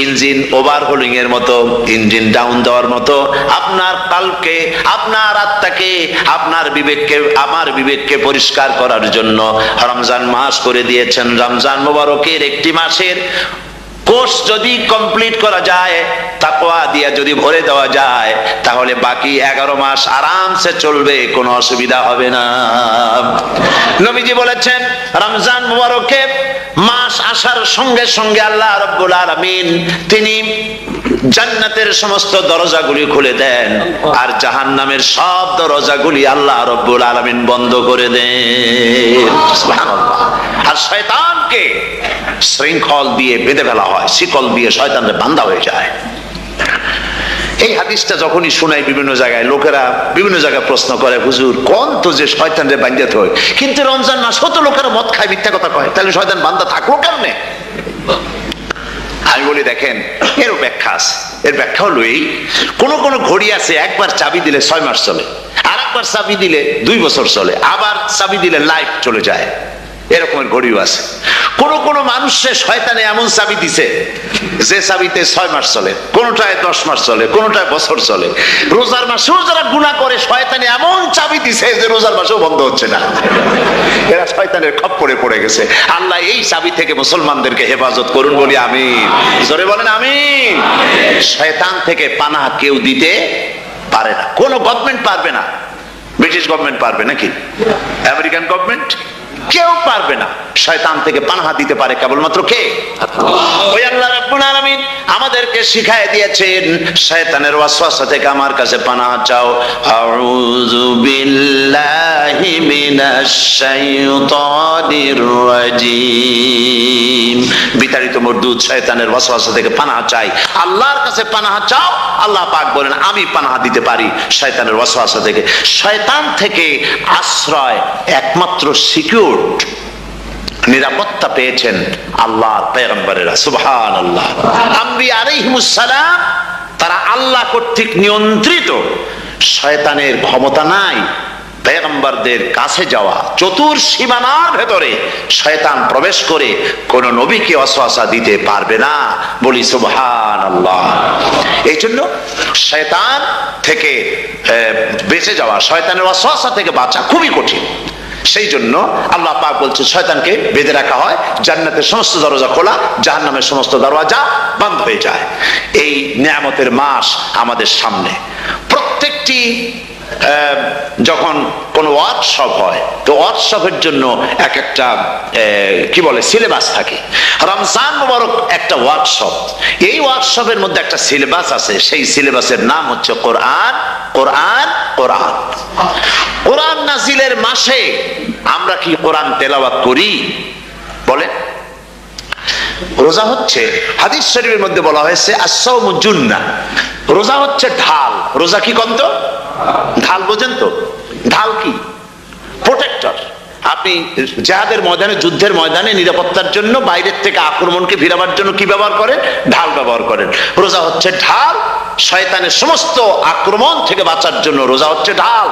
ইঞ্জিন ওভারহোলিং এর মতো, ইঞ্জিন ডাউন দেওয়ার মতো। আপনার কালকে, আপনার আত্মাকে, আপনার বিবেককে, আমার বিবেককে পরিষ্কার করার জন্য রমজান মাস করে দিয়েছেন। রমজান মুবারকের একটি মাসের কোর্স যদি কমপ্লিট করা যায়, তাকওয়া দিয়া যদি ভরে দেওয়া যায়, তাহলে বাকি 11 মাস আরামসে চলবে, কোনো অসুবিধা হবে না। নবীজি বলেছেন, রমজান মুবারকে মাস আসার সঙ্গে সঙ্গে আল্লাহ রাব্বুল আলামিন তিনি জান্নাতের সমস্ত দরজাগুলি খুলে দেন, আর জাহান্নামের সব দরজাগুলি আল্লাহ রাব্বুল আলামিন বন্ধ করে দেন। সুবহানাল্লাহ। আর শয়তানকে শৃঙ্খল দিয়ে বেঁধে ফেলা হয়, শিকল দিয়ে শয়তানরে বান্ধা হয়ে যায়। এই হাদিসটা যখনই শোনাই বিভিন্ন জায়গায়, লোকেরা বিভিন্ন জায়গায় প্রশ্ন করে, হুজুর কোন তো যে শয়তানরে বান্ধাতে হয়, কিন্তু রমজান মাস হতো লোকেরা মদ খায়, মিথ্যা কথা কয়, তাহলে শয়তান বান্ধা থাকলো কেমনে? আমি বলি, দেখেন, এর ব্যাখ্যা আছে। এর ব্যাখ্যা হলো এই, কোন কোন ঘড়ি আছে একবার চাবি দিলে 6 মাস চলে, আর একবার চাবি দিলে 2 বছর চলে, আবার চাবি দিলে লাইফ চলে যায়। এরকমের ঘড়িও আছে। কোন কোন মানুষের শয়তানে এমন চাবি দিছে যে চাবিতে 6 মাস চলে, কোনটায় 10 মাস চলে, কোনটায় বছর চলে। রোজার মাসেও যারা গুনাহ করে শয়তানে এমন চাবি দিছে যে রোজার মাসেও বন্ধ হচ্ছে না। এরা শয়তানের খপ্পরে পড়ে গেছে। আল্লাহ এই চাবি থেকে মুসলমানদেরকে হেফাজত করুন, বলি আমিন। জোরে বলেন আমিন। শয়তান থেকে পানাহ কেউ দিতে পারে না, কোন গভর্নমেন্ট পারবে না। ব্রিটিশ গভর্নমেন্ট পারবে নাকি? American government? কেউ পারবে না। শয়তান থেকে পানাহ দিতে পারে কেবলমাত্র কে? ওই আল্লাহ রাব্বুল আলামিন আমাদেরকে শিখায় দিয়েছেন, শয়তানের ওয়াসওয়াসা থেকে আমার কাছে পানাহ চাও। আউযু বিল্লাহি মিনাশ শাইতানির রাজিম। বিতাড়িত মরদুদ শয়তানের ওয়াসওয়াসা থেকে পানাহ চাই, আল্লাহর কাছে পানাহ চাও। আল্লাহ পাক বলেন আমি পানাহ দিতে পারি শয়তানের ওয়াসওয়াসা থেকে। শয়তান থেকে আশ্রয় একমাত্র সিকিউর নিরাপত্তা পেয়েছেন আল্লাহর পয়গম্বরেরা। সুবহানাল্লাহ। আম্বিয়া আলাইহিমুস সালাম তারা আল্লাহ কর্তৃক নিয়ন্ত্রিত। শয়তানের ক্ষমতা নাই পয়গম্বরদের কাছে যাওয়া। চতুর সীমানার ভেতরে শয়তান প্রবেশ করে কোন নবীকে ওয়াসওয়াসা দিতে পারবে না, বলি সুবহানাল্লাহ। এই জন্য শয়তান থেকে বেঁচে যাওয়া, শয়তানের ওয়াসওয়াসা থেকে বাঁচা খুবই কঠিন। সেই জন্য আল্লাহ পাক বলছে শয়তানকে বেঁধে রাখা হয়, জান্নাতের সমস্ত দরজা খোলা, জাহান্নামের সমস্ত দরজা বন্ধ হয়ে যায়। এই নিয়ামতের মাস আমাদের সামনে। প্রত্যেকটি যখন কোন ওয়ার্কশপ হয় তো ওয়ার্কশপের জন্য এক একটা কি বলে সিলেবাস থাকে। রমজান মুবারক একটা ওয়ার্কশপ। এই ওয়ার্কশপের মধ্যে একটা সিলেবাস আছে, সেই সিলেবাসের নাম হচ্ছে কোরআন। কোরআন কোরআন কোরআন নাজিলের মাসে আমরা কি কোরআন তেলাওয়াত করি? বলে রোজা হচ্ছে, হাদিস শরীফের মধ্যে বলা হয়েছে আস-সাওমু জুন্নাহ, রোজা হচ্ছে ঢাল। রোজা কি কন্ত? ঢাল বোঝেন তো? ঢাল কি? প্রোটেক্টর। আপনি জিহাদের ময়দানে, যুদ্ধের ময়দানে নিরাপত্তার জন্য বাইরের থেকে আক্রমণকে ভিড়াবার জন্য কি ব্যবহার করেন? ঢাল ব্যবহার করেন। রোজা হচ্ছে ঢাল, শয়তানের সমস্ত আক্রমণ থেকে বাঁচার জন্য রোজা হচ্ছে ঢাল।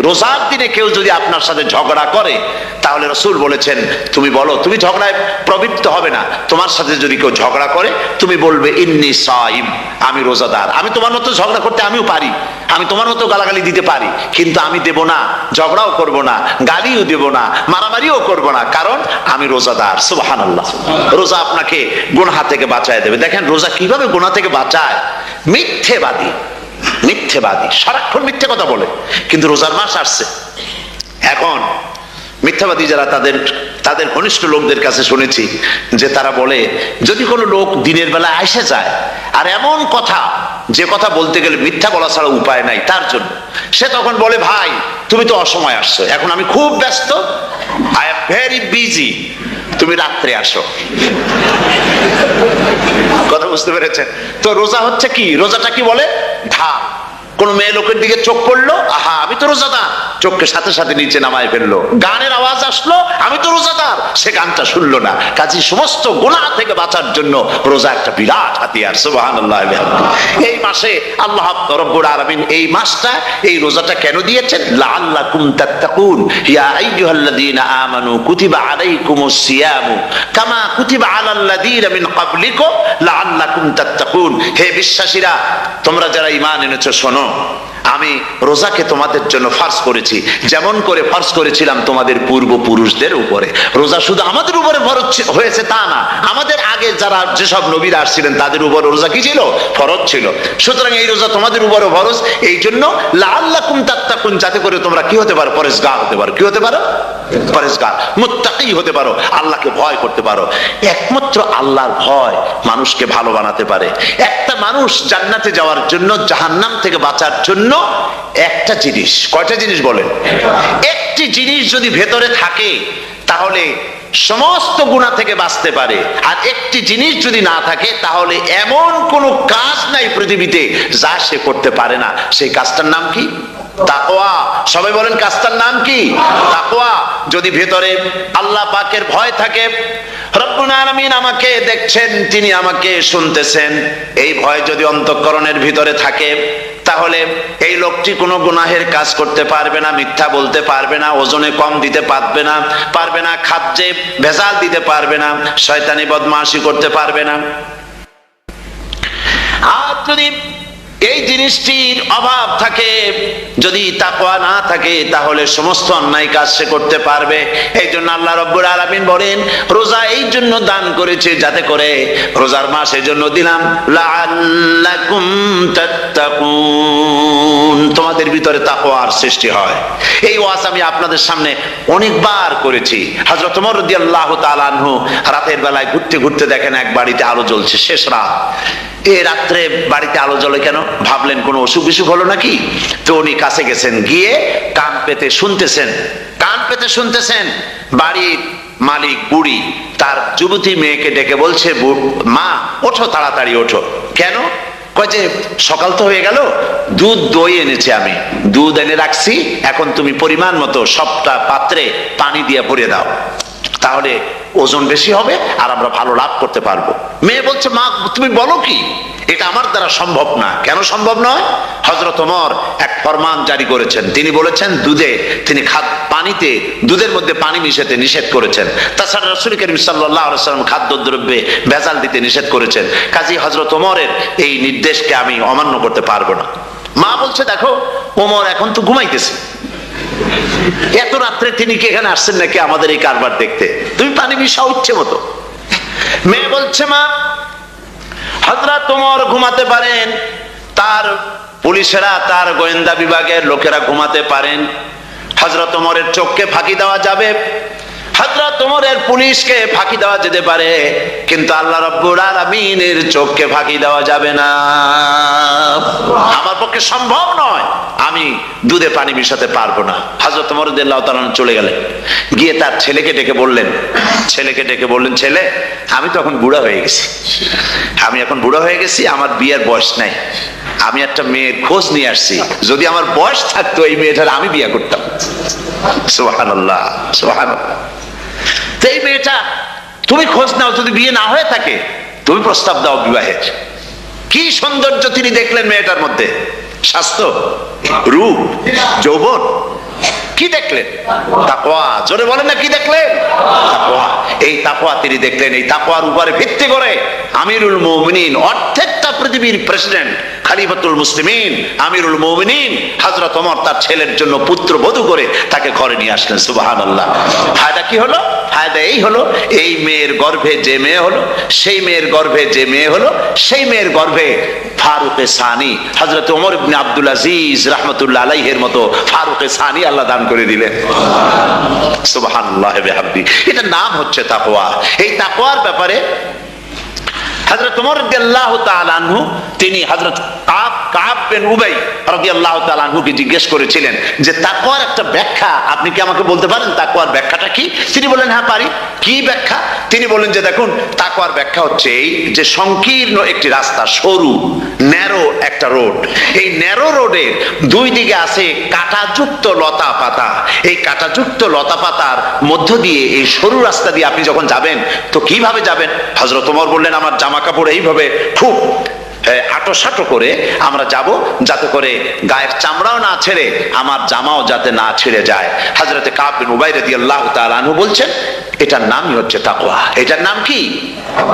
রোজার দিনে কেউ যদি আপনার সাথে ঝগড়া করে তাহলে রাসূল বলেছেন তুমি বলো, তুমি ঝগড়ায় প্রবৃত্ত হবে না। তোমার সাথে যদি কেউ ঝগড়া করে তুমি বলবে ইন্নী সাইম, আমি রোজাদার। আমি তোমার মতো ঝগড়া করতে আমিও পারি, আমি তোমার মতো গালাগালি দিতে পারি, কিন্তু আমি দেব না, ঝগড়াও করব না, গালিও দেব না, মারামারিও করব না, কারণ আমি রোজাদার। সুবহানাল্লাহ। রোজা আপনাকে গুনাহ থেকে বাঁচায় দেবে। দেখেন রোজা কিভাবে গুনাহ থেকে বাঁচায়। মিথ্যেবাদী, মিথ্যেবাদী সারাক্ষণ মিথ্যে কথা বলে, কিন্তু রোজার মাস আসছে। এখন মিথ্যাবাদী যারা তাদের ঘনিষ্ঠ লোকদের কাছে শুনেছি যে তারা বলে যদি কোনো লোক দিনের বেলা এসে যায় আর এমন কথা যে কথা বলতে গেলে মিথ্যা বলা ছাড়া উপায় নাই তার জন্য, সে তখন বলে ভাই তুমি তো অসময় আসছো, এখন আমি খুব ব্যস্ত, আই এম ভেরি বিজি, তুমি রাত্রে আসো। কথা বুঝতে পেরেছেন তো? রোজা হচ্ছে কি? রোজাটা কি বলে? ঢাল। কোন মেয়ে লোকের দিকে চোখ পড়লো, আহা আমি তো রোজাদার, চোখকে সাথে সাথে নিচে নামায় ফেললো। গানের আওয়াজ আসলো, আমি তো রোজাদার, সে গানটা শুনলো না। কাজী সমস্ত গুনাহ থেকে বাঁচার জন্য রোজা একটা বিরাট হাতিয়ার। সুবহানাল্লাহ। এই মাসে আল্লাহ রাব্বুল আলামিন এই মাসটা, এই রোজাটা কেন দিয়েছেন? লাআল্লাকুম তাত্তাকুন, ইয়া আইয়ুহাল্লাযীনা আমানু কুতিবা আলাইকুমুস সিয়ামু কামা কুতিবা আলাল্লাযীনা মিন ক্বাবলিকুম লাআল্লাকুম তাত্তাকুন। হে বিশ্বাসীরা, তোমরা যারা ঈমান এনেছো শোনো, আমি রোজাকে তোমাদের জন্য ফার্জ করেছি যেমন করে ফার্জ করেছিলাম তোমাদের পূর্বপুরুষদের উপরে। রোজা শুধু আমাদের উপরে ফরজ হয়েছে তা না, আমাদের আগে যারা যেসব নবীরা আসছিলেন তাদের উপর রোজা কি ছিল? ফরজ ছিল। সুতরাং এই রোজা তোমাদের উপরে ফরজ, এই জন্য লাআল্লাকুম তাত্তাকুন, যাতে করে তোমরা কি হতে পারো? পরেজগার হতে পারো। কি হতে পারো? পরেজগার, মুত্তাকি হতে পারো, আল্লাহকে ভয় করতে পারো। একমাত্র আল্লাহর ভয় মানুষকে ভালো বানাতে পারে। একটা মানুষ জান্নাতে যাওয়ার জন্য, জাহান্নাম থেকে বাঁচার জন্য একটা জিনিস, কয়টা জিনিস বলেন? একটি জিনিস যদি ভেতরে থাকে তাহলে সমস্ত গুনাহ থেকে বাঁচতে পারে। আর একটি জিনিস যদি না থাকে তাহলে এমন কোনো কাজ নাই পৃথিবীতে যা সে করতে পারে না। সেই কাজটার নাম কি? তাকওয়া। সবাই বলেন কাজটার নাম কি? তাকওয়া। যদি ভেতরে আল্লাহ পাকের ভয় থাকে, রব্বুল আলামিন আমাকে দেখছেন, তিনি আমাকে শুনতেছেন, এই ভয় যদি অন্তঃকরণের ভিতরে থাকে, তাহলে এই লোকটি কোনো গুনাহের কাজ করতে পারবে না, মিথ্যা বলতে পারবে না, ওজনে কম দিতে পারবে না, খাদ্যে ভেজাল দিতে পারবে না, শয়তানি বদমাশি করতে পারবে না। আর যদি এই জিনিসটির অভাব থাকে, যদি তাকওয়া না থাকে, তাহলে সমস্ত অন্যায় কাজ সে করতে পারবে। এই জন্য আল্লাহ রাব্বুল আলামিন বলেন, রোজা এই জন্য দান করেছে যাতে করে, রোজার মাস এই জন্য দিলাম, লাআল্লাকুম তাত্তাকুন, তোমাদের ভিতরে তাকওয়ার সৃষ্টি হয়। এই ওয়াজ আমি আপনাদের সামনে অনেকবার করেছি। হযরত ওমর রাদিয়াল্লাহু তাআলা আনহু রাতের বেলায় ঘুরতে ঘুরতে দেখেন এক বাড়িতে আলো জ্বলছে, শেষ রাত। এই রাত্রে বাড়িতে আলো জ্বলে কেন? ভাবলেন কোন অসুখ বিসুখ হলো নাকি। তো উনি কাছে গেছেন, গিয়ে কান পেতে শুনতেছেন। বাড়ির মালিক বুড়ি তার যুবতী মেয়েকে ডেকে বলছে, মা ওঠো, তাড়াতাড়ি ওঠো। কেন? কয় যে সকাল তো হয়ে গেল, দই এনেছি আমি, দুধ এনে রাখছি, এখন তুমি পরিমাণ মতো সবটা পাত্রে পানি দিয়ে ভরে দাও, তাহলে ওজন বেশি হবে আর আমরা ভালো লাভ করতে পারবো। মেয়ে বলছে, মা তুমি বলো কি, এটা আমার দ্বারা সম্ভব না। কেন সম্ভব নয়? হযরত ওমর এক ফরমান জারি করেছেন, তিনি বলেছেন পানিতে, দুধের মধ্যে পানি মিশাতে নিষেধ করেছেন। তাছাড়া রাসূল করিম সাল্লাল্লাহু আলাইহি ওয়াসাল্লাম খাদ্যদ্রব্যে ভেজাল দিতে নিষেধ করেছেন। কাজেই হযরত ওমরের এই নির্দেশকে আমি অমান্য করতে পারবো না। মা বলছে, দেখো ওমর এখন তো ঘুমাইতেছে, এত রাত্রে তিনি কি এখানে আসছেন নাকি আমাদের এই কারবার দেখতে? তুমি পানি মিশাও ইচ্ছে মতো। মেয়ে বলছে, মা হযরত ওমর ঘুমাতে পারেন, তার পুলিশেরা, তার গোয়েন্দা বিভাগের লোকেরা ঘুমাতে পারেন, হযরত ওমরের চোখকে ফাঁকি দেওয়া যাবে, হযরত ওমরের পুলিশকে ফাঁকি দেওয়া যেতে পারে, কিন্তু আল্লাহ রাব্বুল আলামিনের চোখকে ফাঁকি দেওয়া যাবে না। আমার পক্ষে সম্ভব নয়, আমি দুধে পানি মিশাতে পারবো না। হযরত ওমর রাদিয়াল্লাহু তাআলা চলে গেলেন, গিয়ে তার ছেলেকে ডেকে বললেন, ছেলে আমি তো এখন বুড়া হয়ে গেছি, আমার বিয়ের বয়স নাই, আমি একটা মেয়ের খোঁজ নিয়ে আসছি, যদি আমার বয়স থাকতো এই মেয়েটার আমি বিয়ে করতাম। সুবহানাল্লাহ, সুবহানাল্লাহ। এই মেয়েটা তুমি খোঁজ নাও, যদি বিয়ে না হয়ে থাকে তুমি প্রস্তাব দাও বিবাহের। কি সৌন্দর্য তিনি দেখলেন মেয়েটার মধ্যে, স্বাস্থ্য, রূপ, যৌবন, কি দেখলেন? তাকওয়া। জোরে বলেন না, কি দেখলেন? তাকওয়া। এই তাকওয়া তিনি দেখলেন। এই তাকওয়ার উপরে ভিত্তি করে আমিরুল মুমিনিন, অর্ধেকটা পৃথিবীর প্রেসিডেন্ট, খলিফাতুল মুসলিমিন, আমিরুল মুমিনিন হযরত ওমর তার ছেলের জন্য পুত্র বধূ করে তাকে ঘরে নিয়ে আসলেন। সুবহানাল্লাহ। ফায়দা কি হলো? ফায়দা এই হলো, এই মেয়ের গর্ভে যে মেয়ে হলো, সেই মেয়ের গর্ভে যে মেয়ে হলো, সেই মেয়ের গর্ভে ফারুকে সানি হযরত ওমর ইবনে আব্দুল আজিজ রাহমাতুল্লাহ আলাইহির মতো ফারুকে সানি আল্লাহ দান করে দিলেন। সুবহানাল্লাহ বিহামদি। এটা নাম হচ্ছে তাকওয়া। এই তাকওয়ার ব্যাপারে হযরত ওমর রাদিয়াল্লাহু তাআলা আনহু তিনি হযরত কাব বিন উবাই রাদিয়াল্লাহু তাআলা আনহুকে জিজ্ঞেস করেছিলেন যে তাকওয়ার একটা ব্যাখ্যা আপনি কি আমাকে বলতে পারেন, তাকওয়ার ব্যাখ্যাটা কি? তিনি বললেন, হ্যাঁ পারি। কি ব্যাখ্যা? তিনি বললেন যে দেখুন, তাকওয়ার ব্যাখ্যা হচ্ছে এই যে সংকীর্ণ একটি রাস্তা, সরু ন্যারো একটা রোড, এই ন্যারো রোডের দুই দিকে আছে কাঁটাযুক্ত লতা পাতা। এই কাঁটাযুক্ত লতা পাতার মধ্য দিয়ে এই সরু রাস্তা দিয়ে আপনি যখন যাবেন তো কিভাবে যাবেন? হযরত ওমর বললেন, আমার জামা কাপড় এইভাবে খুব আটো সাটো করে আমরা যাব, যাতে করে গায়ের চামড়াও না ছেড়ে আমার জামাও যাতে না ছিঁড়ে যায়। হযরতে কাব বিন উবাই রাদিয়াল্লাহু তাআলা আনহু বলছেন, এটার নামই হচ্ছে তাকওয়া। এটার নাম কি?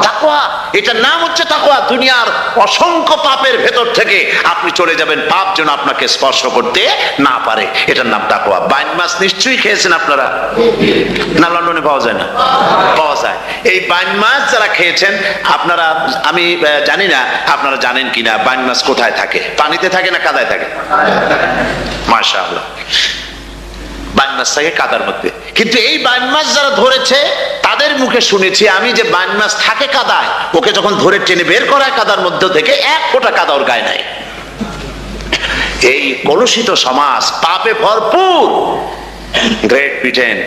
তাকওয়া। এটার নাম হচ্ছে তাকওয়া। দুনিয়ার অসংখ্য পাপের ভেতর থেকে আপনি চলে যাবেন, পাপ যেন আপনাকে স্পর্শ করতে না পারে। এটার নাম তাকওয়া। বাইন মাছ নিশ্চয়ই খেয়েছেন আপনারা, না লন্ডনে পাওয়া যায় না? পাওয়া যায়। এই বাইন মাছ যারা খেয়েছেন আপনারা, আমি জানি না আপনারা জানেন কিনা, বাইন মাছ কোথায় থাকে? পানিতে থাকে না কাদায় থাকে? মাশাআল্লাহ, বাইন মাছ থাকে কাদার মধ্যে। কিন্তু এই বাইন মাছ যারা ধরেছে তাদের মুখে শুনেছি আমি যে বাইন মাছ থাকে কাদায়, ওকে যখন ধরে টেনে বের করা হয় কাদার মধ্যে থেকে, এক ফোঁটা কাদা ওর গায়ে নাই। এই কলুষিত সমাজ, পাপে ভরপুর, গ্রেট ব্রিটেন,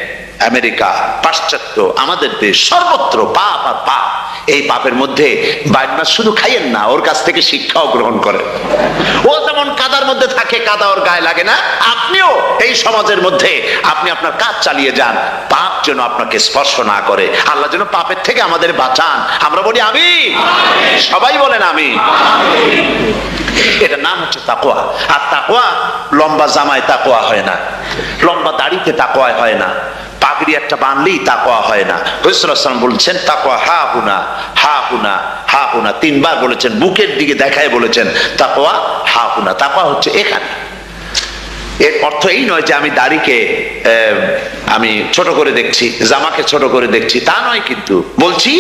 আমেরিকা, পাশ্চাত্য, আমাদের দেশ, সর্বত্র পাপ আর পাপ। এই পাপের মধ্যে বাইন মাছ শুধু খাইয়েন না, ওর কাছ থেকে শিক্ষাও গ্রহণ করেন। ও যেমন কাদার মধ্যে থাকে, কাদা ওর গায়ে লাগে না, আপনিও এই সমাজের মধ্যে আপনি আপনার কাজ চালিয়ে যান, পাপ যেন আপনাকে স্পর্শ না করে। আল্লাহ যেন পাপের থেকে আমাদের বাঁচান। আমরা বলি আমিন, সবাই বলেন আমিন। এটার নাম হচ্ছে তাকওয়া। আর তাকওয়া লম্বা জামায় তাকওয়া হয় না, লম্বা দাড়িতে তাকওয়া হয় না, পাগড়ি একটা বানলেই তাকওয়া হয় না। রাসূলুল্লাহ সাল্লাল্লাহু আলাইহি ওয়াসাল্লাম বলছেন তাকওয়া হা হুনা হা হুনা হা হুনা, তিনবার বলেছেন, বুকের দিকে দেখায় বলেছেন তাকওয়া হা হুনা। তাকওয়া হচ্ছে এখানে। এর অর্থ এই নয় যে আমি দাড়িকে আমি ছোট করে দেখছি, জামাকে ছোট করে দেখছি, তা নয়। কিন্তু বলছি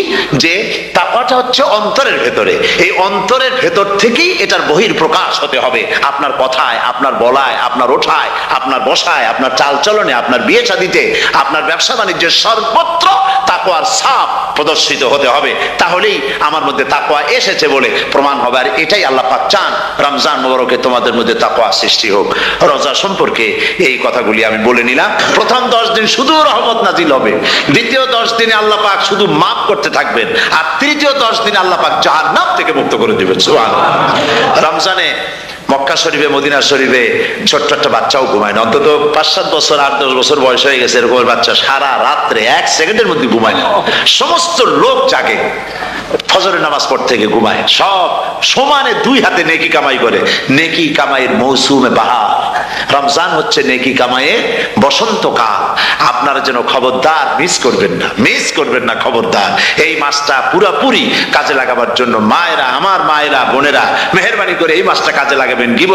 যে তাকওয়াটা হচ্ছে অন্তরের ভেতরে। এই অন্তরের ভেতর থেকেই এটার বহির প্রকাশ হতে হবে। আপনার কথায়, আপনার বলায়, আপনার ওঠায়, আপনার বসায়, আপনার চালচলনে, আপনার বিয়ে শাদীতে, আপনার ব্যবসা বাণিজ্যের সর্বত্র তাকওয়ার ছাপ প্রদর্শিত হতে হবে। তাহলেই আমার মধ্যে তাকওয়া এসেছে বলে প্রমাণ হবে। আর এটাই আল্লাহ পাক চান। রমজান মুবারকে তোমাদের মধ্যে তাকওয়া সৃষ্টি হোক। রোজা সম্পর্কে এই কথাগুলি আমি বলে নিলাম। প্রথম 10 দিন শুধু রহমত নাজিল হবে, দ্বিতীয় 10 দিনে আল্লাহ পাক শুধু মাফ করতে থাকবেন, আর তৃতীয় 10 দিন আল্লাহ পাক জাহান্নাম থেকে মুক্ত করে দিবেন। সুবহানাল্লাহ। রমজানে মক্কা শরীফে, মদিনা শরীফে ছোট্ট একটা বাচ্চাও ঘুমায় না। অন্তত 5-7 বছর, 8-10 বছর বয়স হয়ে গেছে এরকম বাচ্চা সারা রাত্রে 1 সেকেন্ডের মধ্যে ঘুমায় না। সমস্ত লোক জাগে, ফজরের নামাজ পড়তে থেকে ঘুমায়, সব সমানে 2 হাতে নেকি কামাই করে। নেকি কামাইয়ের মৌসুমে বাহার। রমজান হচ্ছে নেকি কামাইয়ের বসন্তকাল। আপনারা যেন খবরদার মিস করবেন না, মিস করবেন না, খবরদার। এই মাসটা পুরোপুরি কাজে লাগাবার জন্য মায়েরা, আমার মায়েরা, বোনেরা মেহেরবানি করে এই মাসটা কাজে লাগাবেন।